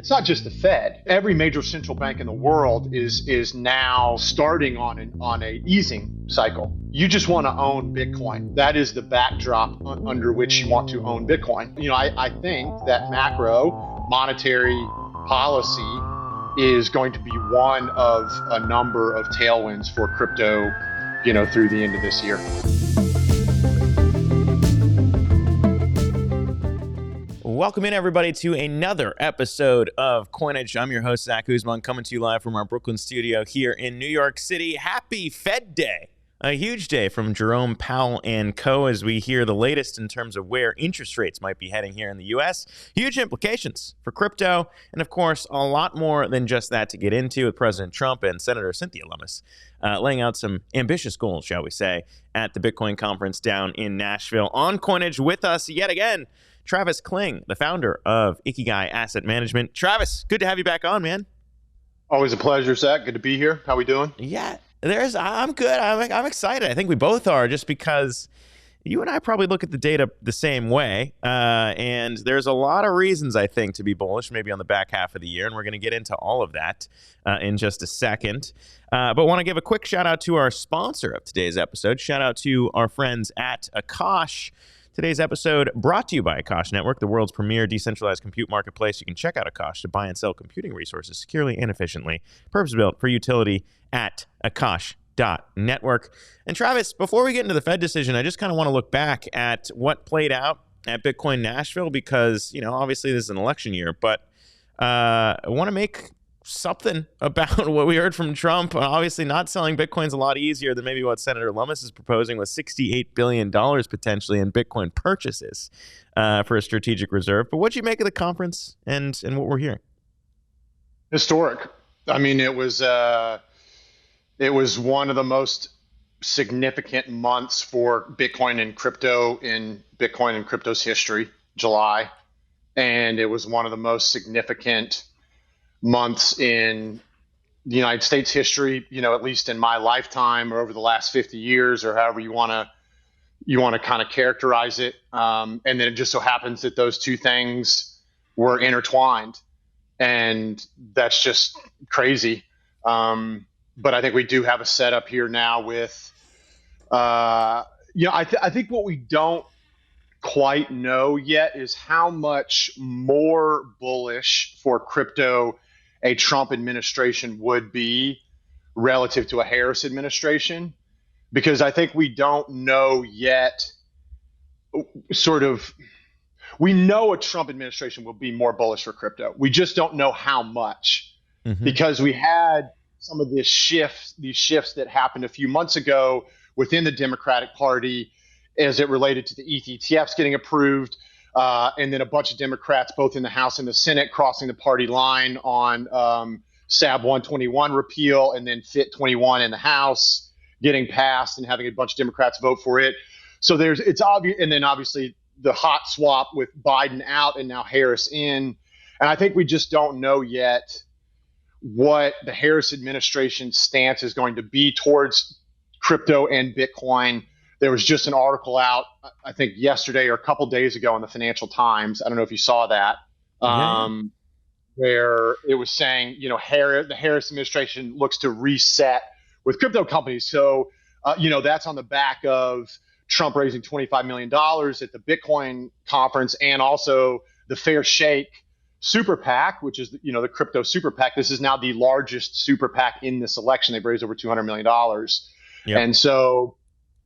it's not just the Fed. Every major central bank in the world is now starting on a easing cycle. You just want to own Bitcoin. That is the backdrop under which you want to own Bitcoin. I think that macro monetary policy is going to be one of a number of tailwinds for crypto, through the end of this year. Welcome in, everybody, to another episode of Coinage. I'm your host, Zach Guzman, coming to you live from our Brooklyn studio here in New York City. Happy Fed Day. A huge day from Jerome Powell and co. as we hear the latest in terms of where interest rates might be heading here in the U.S. Huge implications for crypto, and of course, a lot more than just that to get into with President Trump and Senator Cynthia Lummis laying out some ambitious goals, shall we say, at the Bitcoin conference down in Nashville. On Coinage with us yet again, Travis Kling, the founder of Ikigai Asset Management. Travis, good to have you back on, man. Always a pleasure, Zach. Good to be here. How we doing? Yeah. I'm good. I'm excited. I think we both are, just because you and I probably look at the data the same way. And there's a lot of reasons, I think, to be bullish, maybe on the back half of the year. And we're going to get into all of that in just a second. But want to give a quick shout out to our sponsor of today's episode. Shout out to our friends at Akash. Today's episode brought to you by Akash Network, the world's premier decentralized compute marketplace. You can check out Akash to buy and sell computing resources securely and efficiently. Purpose-built for utility at akash.network. And Travis, before we get into the Fed decision, I just kind of want to look back at what played out at Bitcoin Nashville because, obviously this is an election year, but I want to make something about what we heard from Trump. Obviously not selling Bitcoin's a lot easier than maybe what Senator Lummis is proposing, with $68 billion potentially in Bitcoin purchases for a strategic reserve. But what'd you make of the conference and what we're hearing? Historic. I mean, it was one of the most significant months for Bitcoin and crypto's history, July. And it was one of the most significant months in the United States history, at least in my lifetime or over the last 50 years or however you want to kind of characterize it. And then it just so happens that those two things were intertwined, and that's just crazy. But I think we do have a setup here now with, I think what we don't quite know yet is how much more bullish for crypto a Trump administration would be relative to a Harris administration, because I think we don't know yet. We know a Trump administration will be more bullish for crypto. We just don't know how much, because we had some of these shifts that happened a few months ago within the Democratic Party as it related to the ETFs getting approved. And then a bunch of Democrats, both in the House and the Senate, crossing the party line on SAB 121 repeal, and then FIT 21 in the House getting passed and having a bunch of Democrats vote for it. So it's obvious. And then obviously the hot swap with Biden out and now Harris in. And I think we just don't know yet what the Harris administration's stance is going to be towards crypto and Bitcoin. There was just an article out, I think yesterday or a couple days ago in the Financial Times. I don't know if you saw that, where it was saying, the Harris administration looks to reset with crypto companies. So, that's on the back of Trump raising $25 million at the Bitcoin conference, and also the Fair Shake Super PAC, which is, the crypto Super PAC. This is now the largest Super PAC in this election. They've raised over $200 million. Yep. And so,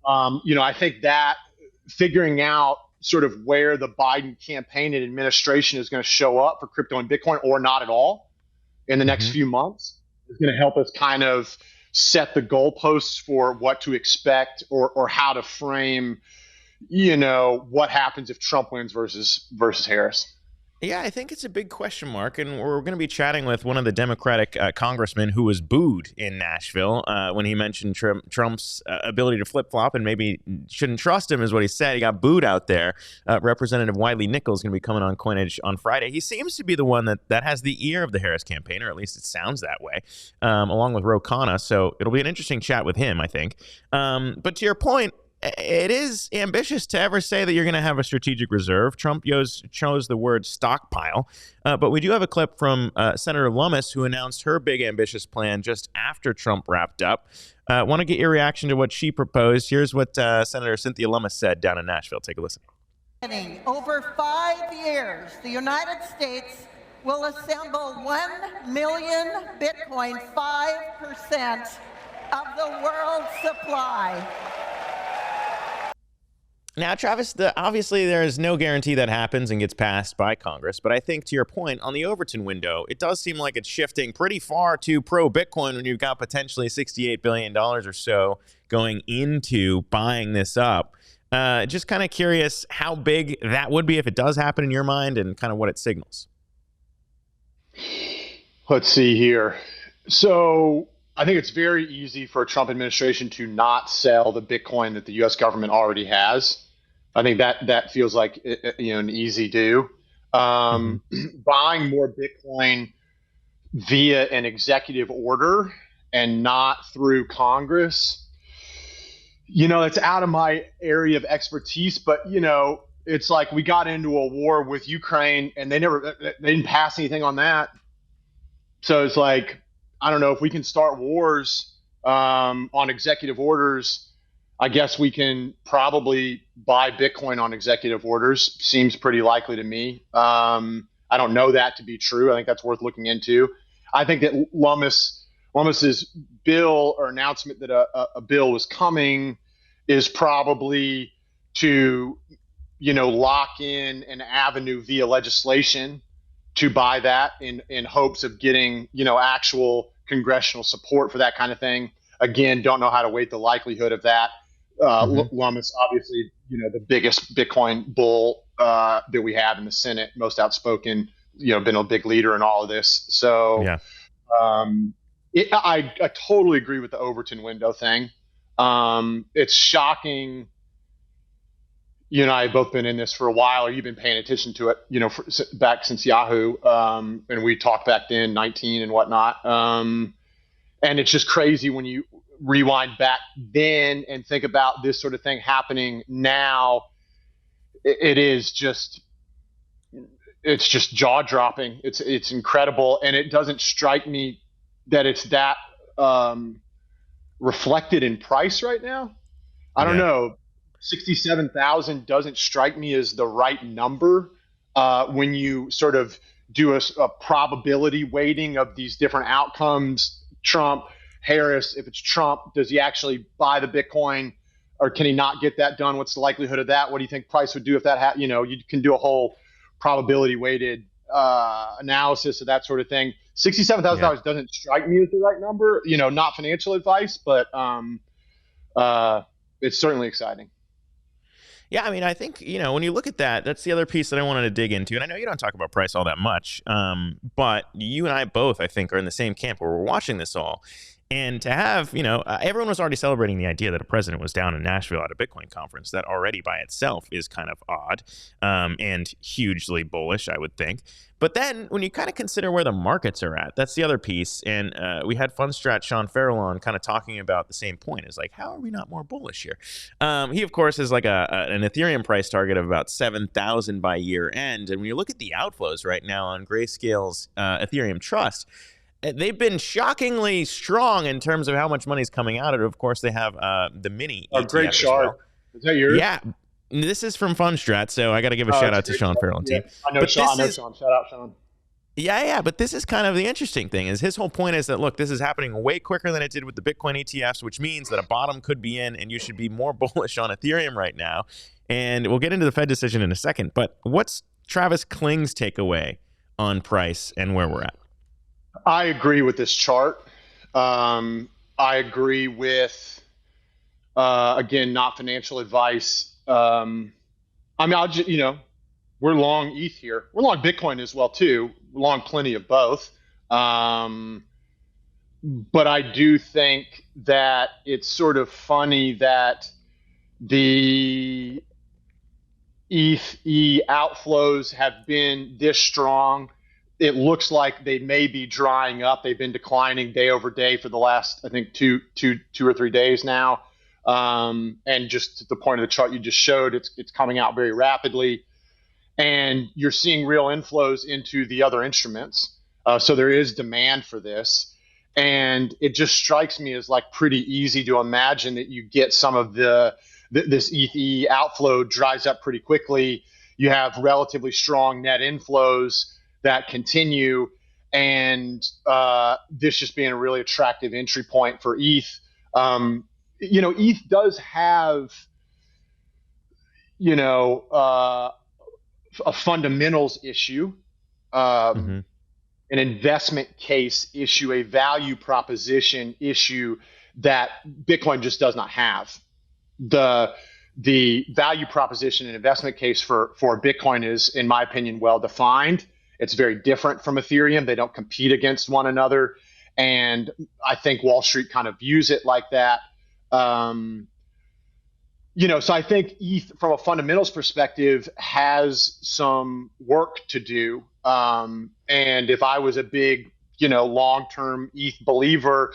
I think that figuring out sort of where the Biden campaign and administration is going to show up for crypto and Bitcoin, or not at all, in the next few months, is going to help us kind of set the goalposts for what to expect or how to frame, what happens if Trump wins versus Harris. Yeah, I think it's a big question mark, and we're going to be chatting with one of the Democratic congressmen who was booed in Nashville when he mentioned Trump's ability to flip-flop and maybe shouldn't trust him, is what he said. He got booed out there. Representative Wiley Nichols is going to be coming on Coinage on Friday. He seems to be the one that has the ear of the Harris campaign, or at least it sounds that way, along with Ro Khanna. So it'll be an interesting chat with him, I think. But to your point, it is ambitious to ever say that you're going to have a strategic reserve. Trump chose the word stockpile. But we do have a clip from Senator Lummis, who announced her big ambitious plan just after Trump wrapped up. Want to get your reaction to what she proposed. Here's what Senator Cynthia Lummis said down in Nashville. Take a listen. Over 5 years, the United States will assemble 1 million Bitcoin, 5% of the world's supply. Now, Travis, obviously there is no guarantee that happens and gets passed by Congress. But I think, to your point, on the Overton window, it does seem like it's shifting pretty far to pro-Bitcoin when you've got potentially $68 billion or so going into buying this up. Just kind of curious how big that would be if it does happen in your mind and kind of what it signals. Let's see here. So I think it's very easy for a Trump administration to not sell the Bitcoin that the U.S. government already has. I think that feels like an easy do. Buying more Bitcoin via an executive order and not through Congress, it's out of my area of expertise. But it's like we got into a war with Ukraine and they didn't pass anything on that. So it's like, I don't know if we can start wars on executive orders. I guess we can probably buy Bitcoin on executive orders. Seems pretty likely to me. I don't know that to be true. I think that's worth looking into. I think that Lummis's bill or announcement that a bill was coming is probably to, lock in an avenue via legislation to buy that in hopes of getting, actual congressional support for that kind of thing. Again, don't know how to weight the likelihood of that. Lummis, obviously, the biggest Bitcoin bull that we have in the Senate, most outspoken, been a big leader in all of this. So yeah. I totally agree with the Overton window thing. It's shocking. You and I have both been in this for a while, or you've been paying attention to it, back since Yahoo. And we talked back then, 19 and whatnot. And it's just crazy when you rewind back then and think about this sort of thing happening now. It's just jaw dropping. It's incredible. And it doesn't strike me that it's that reflected in price right now. I don't know. 67,000 doesn't strike me as the right number when you sort of do a probability weighting of these different outcomes. Trump, Harris, if it's Trump, does he actually buy the Bitcoin or can he not get that done? What's the likelihood of that? What do you think price would do if that you can do a whole probability weighted analysis of that sort of thing. $67,000 doesn't strike me as the right number, not financial advice, but it's certainly exciting. Yeah, I mean, I think, when you look at that, that's the other piece that I wanted to dig into. And I know you don't talk about price all that much, but you and I both, I think, are in the same camp where we're watching this all. And to have, everyone was already celebrating the idea that a president was down in Nashville at a Bitcoin conference. That already by itself is kind of odd and hugely bullish, I would think. But then when you kind of consider where the markets are at, that's the other piece. And we had Fundstrat Sean Farrell on kind of talking about the same point. Is like, how are we not more bullish here? He, of course, is like an Ethereum price target of about 7,000 by year end. And when you look at the outflows right now on Grayscale's Ethereum Trust, they've been shockingly strong in terms of how much money is coming out of it. Of course, they have the mini ETF great chart. Is that yours? Yeah. This is from Fundstrat, so I got to give a shout out to Sean Farrell and team. I know Sean. Shout out, Sean. Yeah, but this is kind of the interesting thing. Is his whole point is that, look, this is happening way quicker than it did with the Bitcoin ETFs, which means that a bottom could be in, and you should be more bullish on Ethereum right now. And we'll get into the Fed decision in a second. But what's Travis Kling's takeaway on price and where we're at? I agree with this chart. I agree with, again, not financial advice. I mean, I'll just, we're long ETH here. We're long Bitcoin as well, too. We're long plenty of both. But I do think that it's sort of funny that the ETH outflows have been this strong. It looks like they may be drying up. They've been declining day over day for the last, I think, two or 3 days now. And just to the point of the chart you just showed, it's coming out very rapidly. And you're seeing real inflows into the other instruments. So there is demand for this. And it just strikes me as like pretty easy to imagine that you get some of this ETH outflow dries up pretty quickly. You have relatively strong net inflows that continue. And this just being a really attractive entry point for ETH. ETH does have, a fundamentals issue, an investment case issue, a value proposition issue that Bitcoin just does not have. The value proposition and investment case for Bitcoin is, in my opinion, well defined. It's very different from Ethereum. They don't compete against one another. And I think Wall Street kind of views it like that. So I think ETH, from a fundamentals perspective, has some work to do. And if I was a big, long-term ETH believer,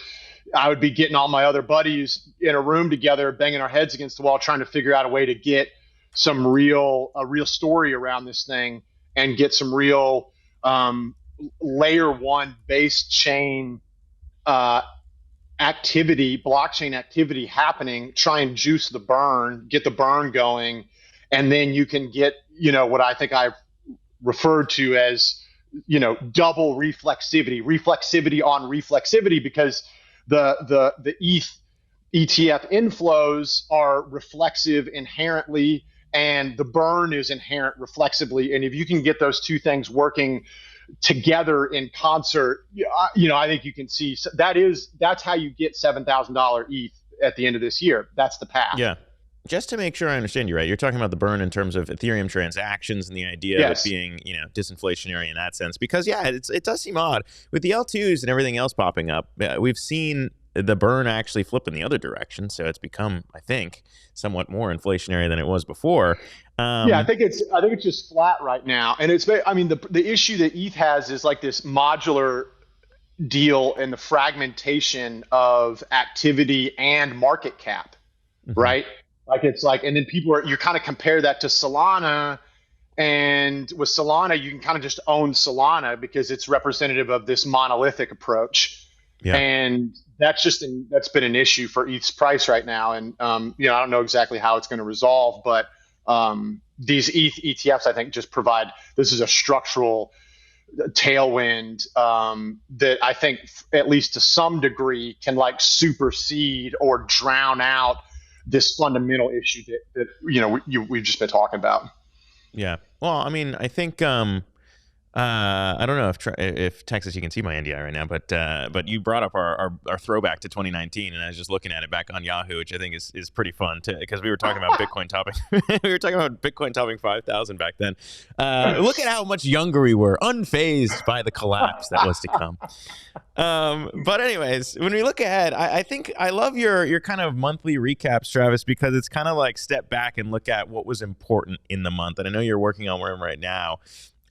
I would be getting all my other buddies in a room together, banging our heads against the wall, trying to figure out a way to get a real story around this thing and get some real layer one base chain blockchain activity happening, try and juice the burn, get the burn going, and then you can get, what I think I've referred to as, double reflexivity on reflexivity, because the ETH ETF inflows are reflexive inherently, and the burn is inherent reflexively. And if you can get those two things working together in concert, I think you can see that's how you get $7,000 ETH at the end of this year. That's the path. Yeah. Just to make sure I understand you right, you're talking about the burn in terms of Ethereum transactions and the idea of it being, disinflationary in that sense. Because it does seem odd with the L2s and everything else popping up. We've seen the burn actually flip in the other direction, so it's become, I think, somewhat more inflationary than it was before. I think it's just flat right now, and the issue that ETH has is like this modular deal and the fragmentation of activity and market cap, right? Like and then you kind of compare that to Solana, and with Solana you can kind of just own Solana because it's representative of this monolithic approach. Yeah. And that's been an issue for ETH's price right now. And, I don't know exactly how it's going to resolve, but these ETH ETFs, I think, just this is a structural tailwind that I think, at least to some degree, can supersede or drown out this fundamental issue that we've just been talking about. Yeah. Well, I think I don't know if Texas, you can see my NDI right now, but you brought up our throwback to 2019, and I was just looking at it back on Yahoo, which I think is pretty fun because we were talking about Bitcoin topping. We were talking about Bitcoin topping 5,000 back then. Look at how much younger we were, unfazed by the collapse that was to come. But anyways, when we look ahead, I think I love your kind of monthly recaps, Travis, because it's kind of like step back and look at what was important in the month. And I know you're working on one right now.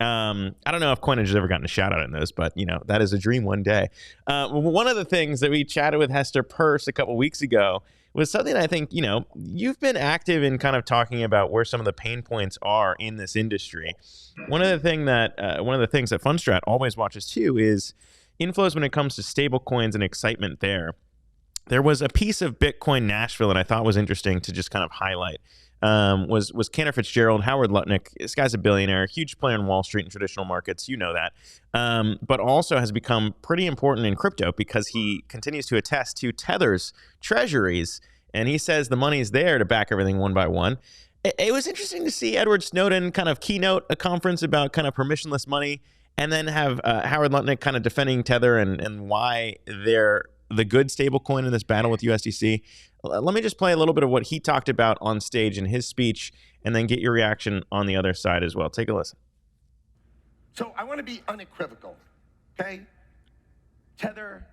I don't know if Coinage has ever gotten a shout out in those, but that is a dream one day. One of the things that we chatted with Hester Peirce a couple weeks ago was something I think, you've been active in kind of talking about where some of the pain points are in this industry. One of the things that Fundstrat always watches too is inflows when it comes to stable coins and excitement there. There was a piece of Bitcoin Nashville that I thought was interesting to just kind of highlight. Was Cantor Fitzgerald, Howard Lutnick. This guy's a billionaire, huge player in Wall Street and traditional markets, that, but also has become pretty important in crypto because he continues to attest to Tether's treasuries, and he says the money's there to back everything one by one. It was interesting to see Edward Snowden kind of keynote a conference about kind of permissionless money, and then have Howard Lutnick kind of defending Tether and why they're the good stablecoin in this battle with USDC. Let me just play a little bit of what he talked about on stage in his speech, and then get your reaction on the other side as well. Take a listen. So I want to be unequivocal, okay? Tether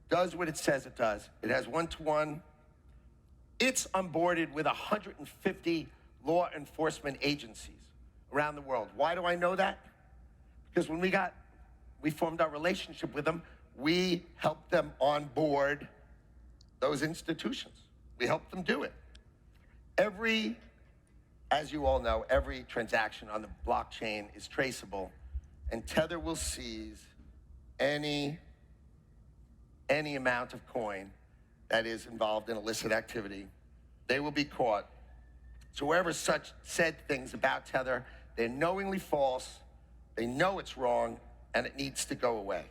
does what it says it does. It has one-to-one. It's onboarded with 150 law enforcement agencies around the world. Why do I know that? Because when we formed our relationship with them, we helped them onboard those institutions. We help them do it. As you all know, every transaction on the blockchain is traceable, and Tether will seize any amount of coin that is involved in illicit activity. They will be caught. So whoever said things about Tether, they're knowingly false, they know it's wrong, and it needs to go away.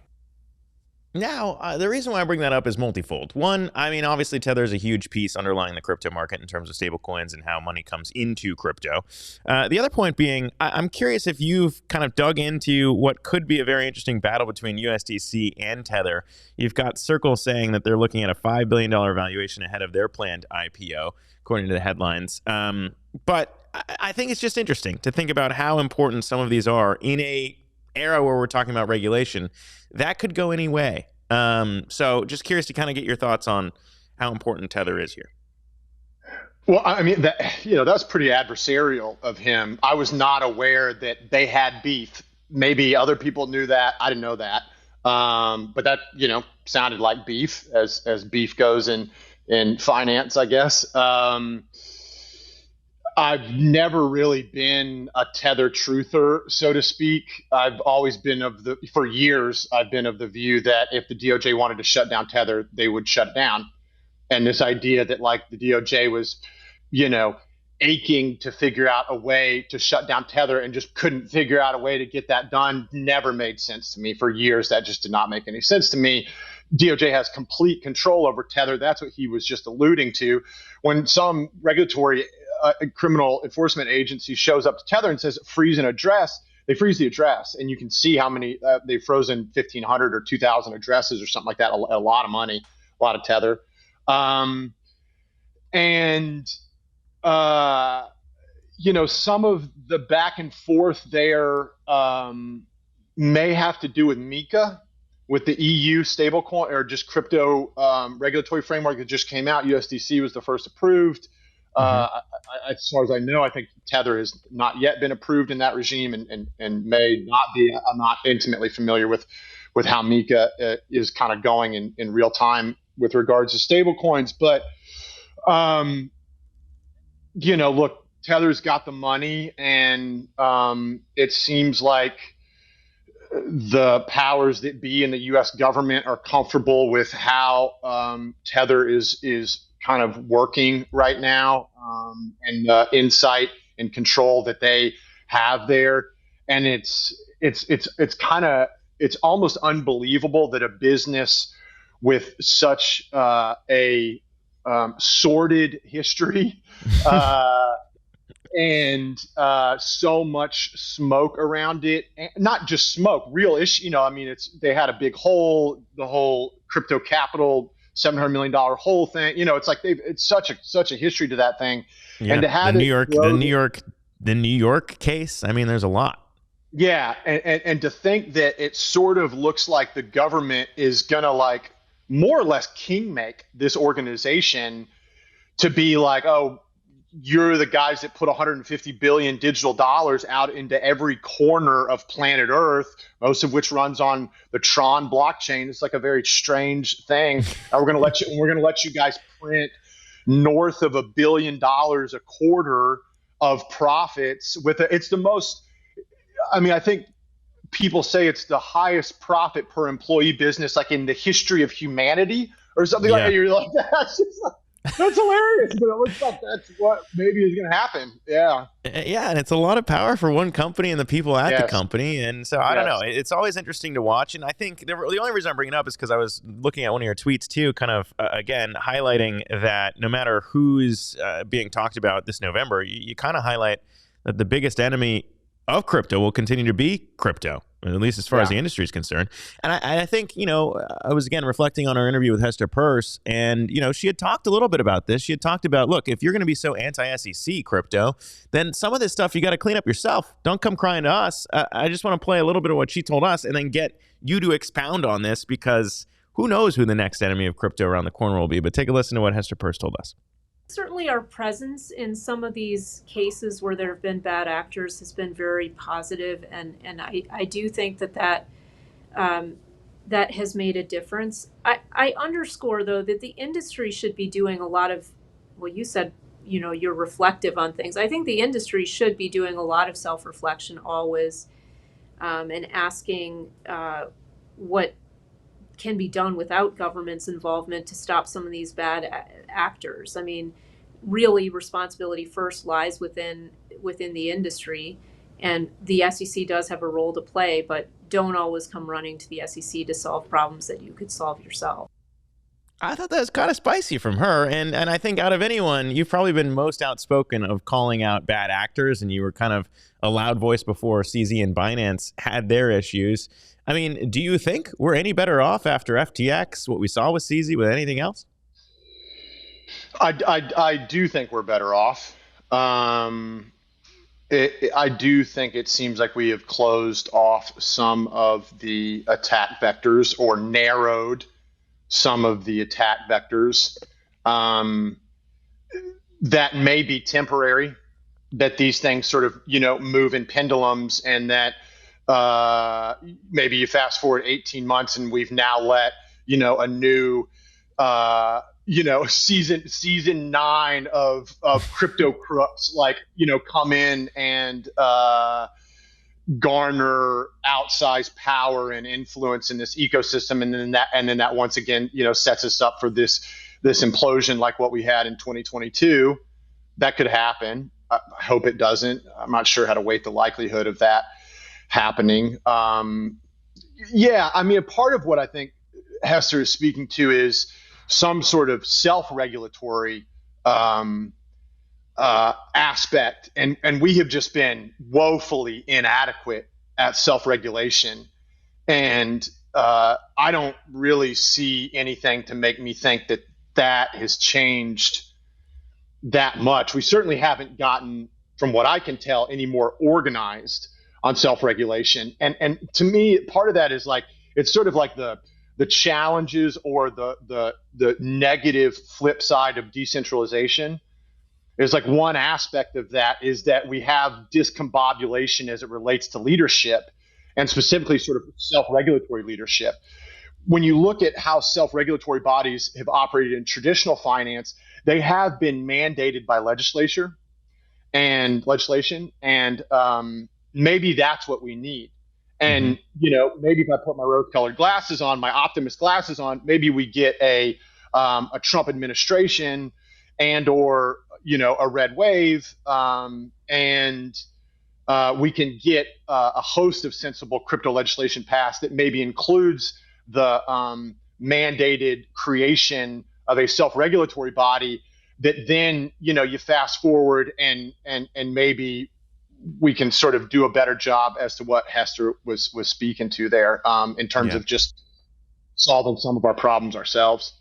Now, the reason why I bring that up is multifold. One, I mean, obviously Tether is a huge piece underlying the crypto market in terms of stablecoins and how money comes into crypto. The other point being, I'm curious if you've kind of dug into what could be a very interesting battle between USDC and Tether. You've got Circle saying that they're looking at a $5 billion valuation ahead of their planned IPO, according to the headlines. But I think it's just interesting to think about how important some of these are in a era where we're talking about regulation. That could go any way. So just curious to kind of get your thoughts on how important Tether is here. Well, I mean, that's pretty adversarial of him. I was not aware that they had beef. Maybe other people knew that. I didn't know that. But that, sounded like beef, as beef goes in finance, I guess. I've never really been a Tether truther, so to speak. I've always been for years, I've been of the view that if the DOJ wanted to shut down Tether, they would shut it down. And this idea that like the DOJ was, aching to figure out a way to shut down Tether and just couldn't figure out a way to get that done never made sense to me. For years, that just did not make any sense to me. DOJ has complete control over Tether. That's what he was just alluding to. When some regulatory criminal enforcement agency shows up to Tether and says freeze an address, they freeze the address, and you can see how many they've frozen 1,500 or 2,000 addresses or something like that. A lot of money, a lot of Tether, some of the back and forth there may have to do with MiCA, with the EU stablecoin or just crypto regulatory framework that just came out. USDC was the first approved. As far as I know, I think Tether has not yet been approved in that regime and may not be. I'm not intimately familiar with how MiCA is kind of going in real time with regards to stablecoins. But, look, Tether's got the money, and it seems like the powers that be in the U.S. government are comfortable with how Tether is kind of working right now, and the insight and control that they have there. And it's almost unbelievable that a business with such a sordid history and so much smoke around it, and not just smoke, real issue. They had a big hole, the whole crypto capital $700 million whole thing. It's like it's such a history to that thing. Yeah, and to have the New York case. I mean, there's a lot. Yeah, and to think that it sort of looks like the government is gonna like more or less king make this organization to be like, oh, you're the guys that put 150 billion digital dollars out into every corner of planet Earth, most of which runs on the Tron blockchain. It's like a very strange thing. We're going to let you guys print north of $1 billion a quarter of profits it's the most, I think people say it's the highest profit per employee business, like in the history of humanity or something like that. You're like, that's hilarious, but it looks like that's what maybe is going to happen. Yeah. Yeah, and it's a lot of power for one company and the people at the company. And so I don't know. It's always interesting to watch. And I think the only reason I'm bringing it up is because I was looking at one of your tweets too, kind of, again, highlighting that no matter who's being talked about this November, you kind of highlight that the biggest enemy of crypto will continue to be crypto, at least as far as the industry is concerned. And I think, I was, again, reflecting on our interview with Hester Peirce, and, she had talked a little bit about this. She had talked about, look, if you're going to be so anti-SEC crypto, then some of this stuff you got to clean up yourself. Don't come crying to us. I just want to play a little bit of what she told us and then get you to expound on this, because who knows who the next enemy of crypto around the corner will be. But take a listen to what Hester Peirce told us. Certainly our presence in some of these cases where there have been bad actors has been very positive, and I do think that has made a difference. I underscore, though, that the industry should be doing a lot of well, you said, you're reflective on things. I think the industry should be doing a lot of self-reflection always, and asking what can be done without government's involvement to stop some of these bad actors. I mean, really, responsibility first lies within the industry, and the SEC does have a role to play, but don't always come running to the SEC to solve problems that you could solve yourself. I thought that was kind of spicy from her, and I think out of anyone, you've probably been most outspoken of calling out bad actors, and you were kind of a loud voice before CZ and Binance had their issues. I mean, do you think we're any better off after FTX, what we saw with CZ, with anything else? I do think we're better off. I do think it seems like we have closed off some of the attack vectors, or narrowed some of the attack vectors. That may be temporary, that these things sort of, move in pendulums, and that maybe you fast forward 18 months and we've now let, a new, season 9 of crypto crooks, come in and garner outsized power and influence in this ecosystem, and then that once again, sets us up for this implosion like what we had in 2022. That could happen. I hope it doesn't. I'm not sure how to weight the likelihood of that happening. A part of what I think Hester is speaking to is some sort of self-regulatory aspect, and we have just been woefully inadequate at self-regulation, and I don't really see anything to make me think that has changed that much. We certainly haven't gotten, from what I can tell, any more organized on self-regulation, and to me, part of that is it's sort of like the challenges or the negative flip side of decentralization. There's one aspect of that is that we have discombobulation as it relates to leadership, and specifically sort of self-regulatory leadership. When you look at how self-regulatory bodies have operated in traditional finance, they have been mandated by legislation, and maybe that's what we need. And, maybe if I put my rose-colored glasses on, my optimist glasses on, maybe we get a Trump administration or a red wave, and we can get a host of sensible crypto legislation passed that maybe includes the mandated creation of a self-regulatory body that then, you fast forward and maybe we can sort of do a better job as to what Hester was speaking to there, in terms of just solving some of our problems ourselves.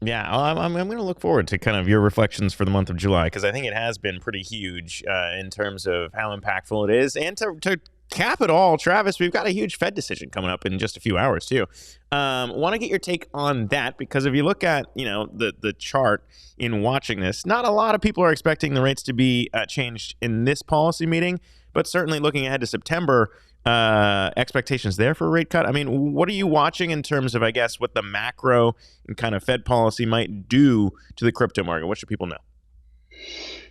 Yeah, well, I'm going to look forward to kind of your reflections for the month of July, because I think it has been pretty huge in terms of how impactful it is. And to cap it all, Travis, we've got a huge Fed decision coming up in just a few hours too. Want to get your take on that, because if you look at the chart in watching this, not a lot of people are expecting the rates to be changed in this policy meeting, but certainly looking ahead to September, expectations there for a rate cut. I mean, what are you watching in terms of, I guess, what the macro and kind of Fed policy might do to the crypto market? What should people know?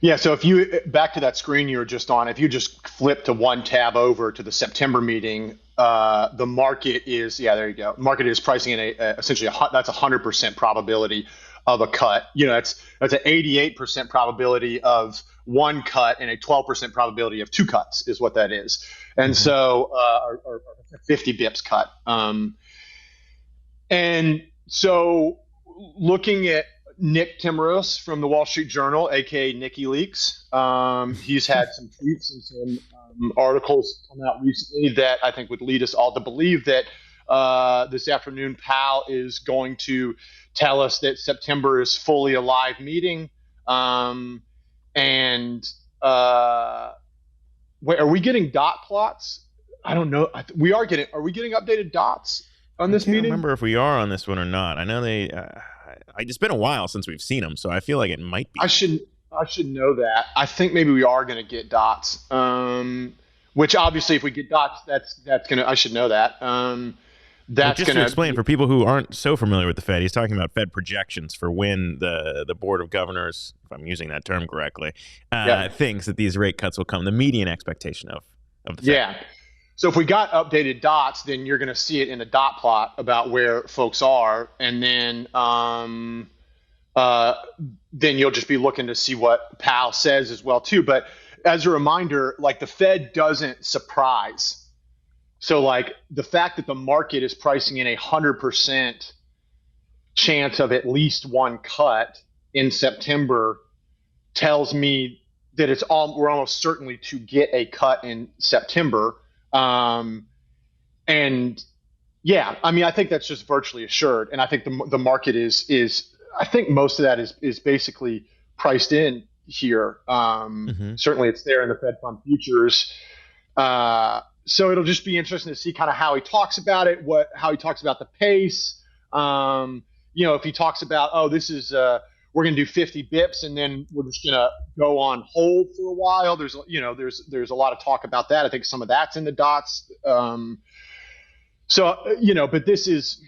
Yeah, so if you, back to that screen you were just on, if you just flip to one tab over to the September meeting, the market is, there you go. Market is pricing in essentially that's 100% probability of a cut. That's an 88% probability of one cut and a 12% probability of two cuts is what that is. And so, or 50 bips cut. And so looking at Nick Timros from the Wall Street Journal, aka Nicky Leaks, he's had some tweets and some articles come out recently that I think would lead us all to believe that this afternoon Powell is going to tell us that September is fully a live meeting. And wait, are we getting dot plots? I don't know. Are we getting updated dots on this meeting? I can't remember if we are on this one or not. I know they. It's been a while since we've seen them, so I feel like it might be. I should know that. I think maybe we are going to get dots. Which obviously, if we get dots, that's gonna. I should know that. that's just going to explain for people who aren't so familiar with the Fed, he's talking about Fed projections for when the Board of Governors, if I'm using that term correctly, thinks that these rate cuts will come, the median expectation of the Fed. Yeah. So if we got updated dots, then you're going to see it in a dot plot about where folks are. And then you'll just be looking to see what Powell says as well, too. But as a reminder, like the Fed doesn't surprise. So like the fact that the market is pricing in 100% chance of at least one cut in September tells me that we're almost certainly to get a cut in September. And yeah, I mean, I think that's just virtually assured. And I think the market is I think most of that is basically priced in here. Certainly it's there in the Fed fund futures. So it'll just be interesting to see kind of how he talks about it, how he talks about the pace. If he talks about, this is we're going to do 50 bips and then we're just going to go on hold for a while. There's a lot of talk about that. I think some of that's in the dots. But this is,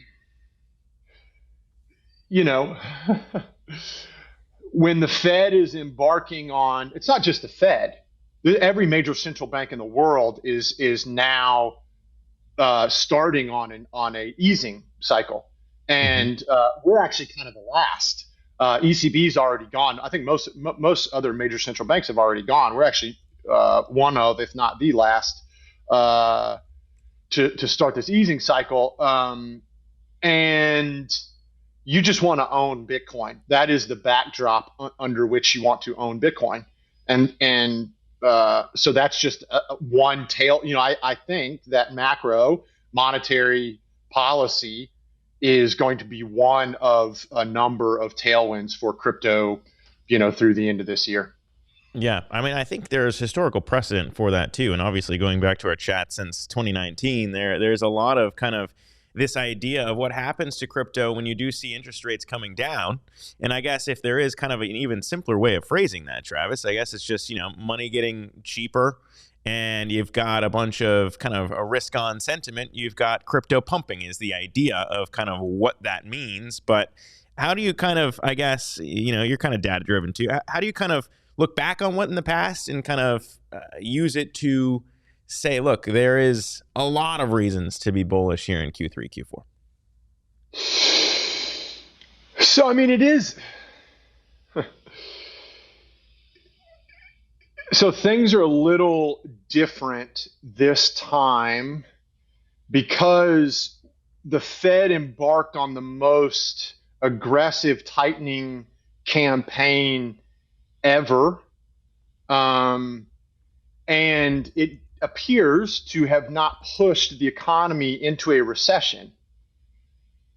when the Fed is embarking on, it's not just the Fed. Every major central bank in the world is now starting on a easing cycle, and we're actually kind of the last. ECB's already gone. I think most other major central banks have already gone. We're actually one of, if not the last, to start this easing cycle. And you just want to own Bitcoin. That is the backdrop under which you want to own Bitcoin, and so that's just one tail. I think that macro monetary policy is going to be one of a number of tailwinds for crypto, through the end of this year. Yeah, I mean, I think there's historical precedent for that too. And obviously going back to our chat since 2019, there's a lot of kind of this idea of what happens to crypto when you do see interest rates coming down. And I guess if there is kind of an even simpler way of phrasing that, Travis, I guess it's just, money getting cheaper and you've got a bunch of kind of a risk on sentiment. You've got crypto pumping is the idea of kind of what that means. But how do you kind of, I guess, you're kind of data driven too. How do you kind of look back on what in the past and kind of use it to say, look, there is a lot of reasons to be bullish here in Q3, Q4? So, I mean, it is. So things are a little different this time because the Fed embarked on the most aggressive tightening campaign ever. And it appears to have not pushed the economy into a recession.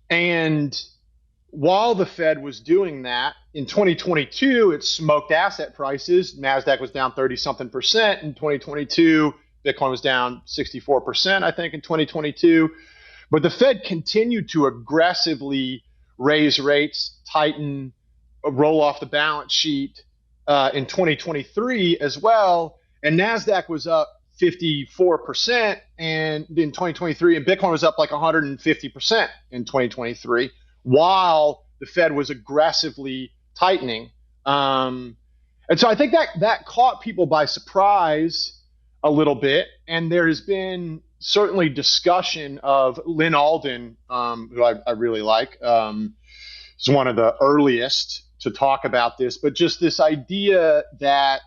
And while the Fed was doing that, in 2022, it smoked asset prices. NASDAQ was down 30-something%. In 2022, Bitcoin was down 64%, I think, in 2022. But the Fed continued to aggressively raise rates, tighten, roll off the balance sheet in 2023 as well. And NASDAQ was up 54% in 2023, and Bitcoin was up like 150% in 2023, while the Fed was aggressively tightening. And so I think that caught people by surprise a little bit. And there has been certainly discussion of Lynn Alden, who I really like, is one of the earliest to talk about this, but just this idea that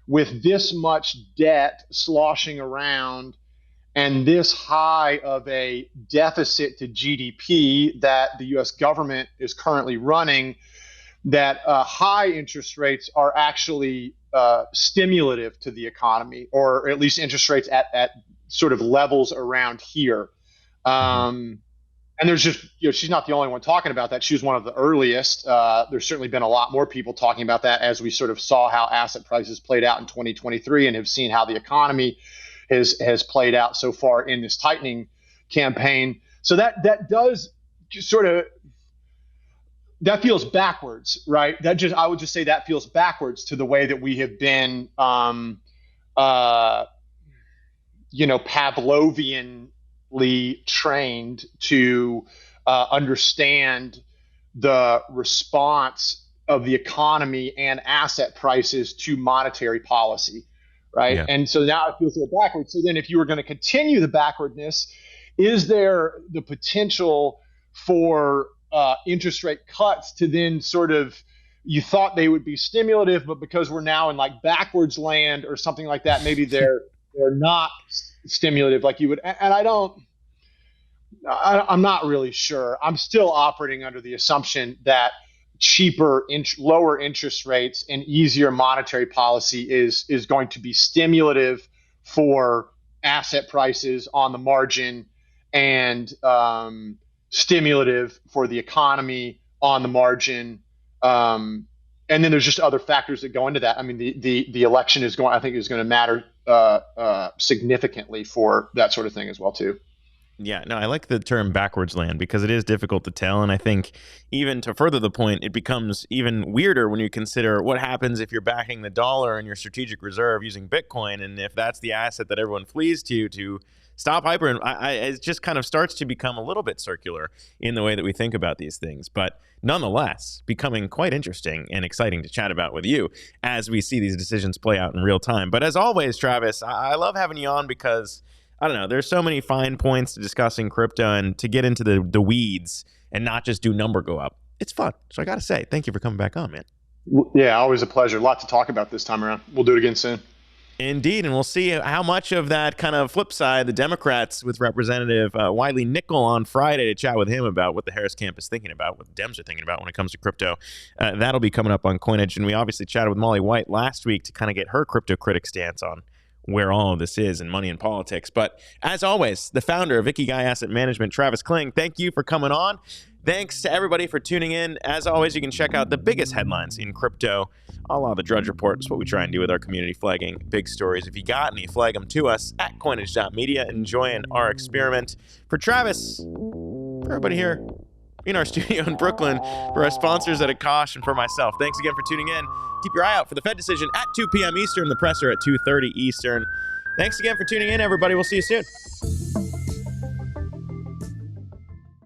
with this much debt sloshing around and this high of a deficit to GDP that the U.S. government is currently running, that high interest rates are actually stimulative to the economy, or at least interest rates at sort of levels around here. And there's just, she's not the only one talking about that. She was one of the earliest. There's certainly been a lot more people talking about that as we sort of saw how asset prices played out in 2023 and have seen how the economy has played out so far in this tightening campaign. So that does sort of, that feels backwards, right? I would just say that feels backwards to the way that we have been, Pavlovian sufficiently trained to understand the response of the economy and asset prices to monetary policy, right? Yeah. And so now it feels a little backwards. So then if you were going to continue the backwardness, is there the potential for interest rate cuts to then sort of, you thought they would be stimulative, but because we're now in like backwards land or something like that, maybe they're not stimulative like you would. And I'm not really sure. I'm still operating under the assumption that lower interest rates and easier monetary policy is going to be stimulative for asset prices on the margin and stimulative for the economy on the margin. And then there's just other factors that go into that. I mean, the election is going to matter significantly for that sort of thing as well too. Yeah, no, I like the term backwards land because it is difficult to tell. And I think even to further the point, it becomes even weirder when you consider what happens if you're backing the dollar in your strategic reserve using Bitcoin. And if that's the asset that everyone flees to stop hyper, it just kind of starts to become a little bit circular in the way that we think about these things. But nonetheless, becoming quite interesting and exciting to chat about with you as we see these decisions play out in real time. But as always, Travis, I love having you on because I don't know, there's so many fine points to discussing crypto and to get into the weeds and not just do number go up. It's fun. So I got to say, thank you for coming back on, man. Yeah, always a pleasure. A lot to talk about this time around. We'll do it again soon. Indeed, and we'll see how much of that kind of flip side, the Democrats with Representative Wiley Nickel on Friday to chat with him about what the Harris camp is thinking about, what the Dems are thinking about when it comes to crypto. That'll be coming up on Coinage, and we obviously chatted with Molly White last week to kind of get her crypto critic stance on where all of this is in money and politics. But as always, the founder of Ikigai Asset Management, Travis Kling, thank you for coming on. Thanks to everybody for tuning in. As always, you can check out the biggest headlines in crypto, a la the Drudge Report. It's what we try and do with our community, flagging big stories. If you got any, flag them to us at coinage.media, enjoying our experiment. For Travis, for everybody here in our studio in Brooklyn, for our sponsors at Akash, and for myself, thanks again for tuning in. Keep your eye out for the Fed decision at 2 p.m. Eastern, the presser at 2:30 Eastern. Thanks again for tuning in, everybody. We'll see you soon.